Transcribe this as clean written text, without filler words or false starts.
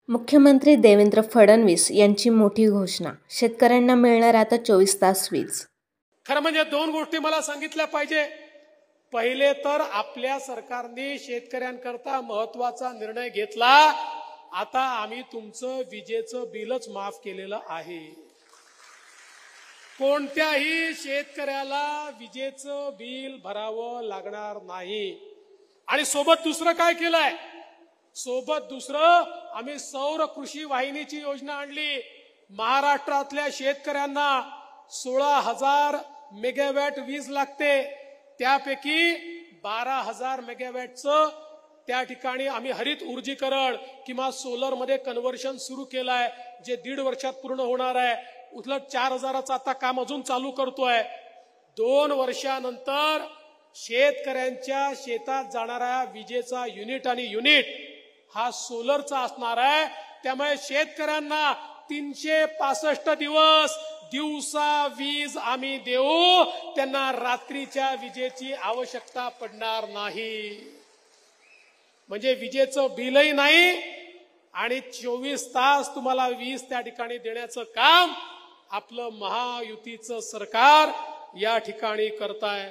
मुख्यमंत्री देवेंद्र फडणवीस यांची मोठी घोषणा, शेतकऱ्यांना मिळणार आता 24 तास वीज। खरं म्हणजे दोन गोष्टी मला सांगितल्या पाहिजे। पहिले तर आपल्या सरकारने शेतकऱ्यांकरता महत्त्वाचा निर्णय घेतला। आता आम्ही तुमचं विजेचं बिलच माफ केलेलं आहे। कोणत्याही शेतकऱ्याला विजेचं बिल भरावं लागणार नाही। आणि सोबत दुसरं काय केलंय? सोबत दुसरं आम्ही सौर कृषी वाहिनीची योजना आणली। महाराष्ट्रातल्या शेतकऱ्यांना 16,000 मेगावॅट वीज लागते, त्यापैकी 12,000 मेगावॅटचं त्या ठिकाणी आम्ही हरित ऊर्जीकरण किंवा सोलर मध्ये कन्व्हर्शन सुरू केलंय, जे 1.5 वर्षात पूर्ण होणार आहे। उलट 4,000चं आता काम अजून चालू करतोय। 2 वर्षानंतर शेतकऱ्यांच्या शेतात जाणारा विजेचा युनिट आणि युनिट हा सोलरचा असणार आहे। त्यामुळे शेतकऱ्यांना 365 दिवस दिवसा वीज आम्ही देऊ, त्यांना रात्रीच्या विजेची आवश्यकता पडणार नाही। म्हणजे विजेचं बिलही नाही आणि 24 तास तुम्हाला वीज त्या ठिकाणी देण्याचं काम आपलं महायुतीचं सरकार या ठिकाणी करताय।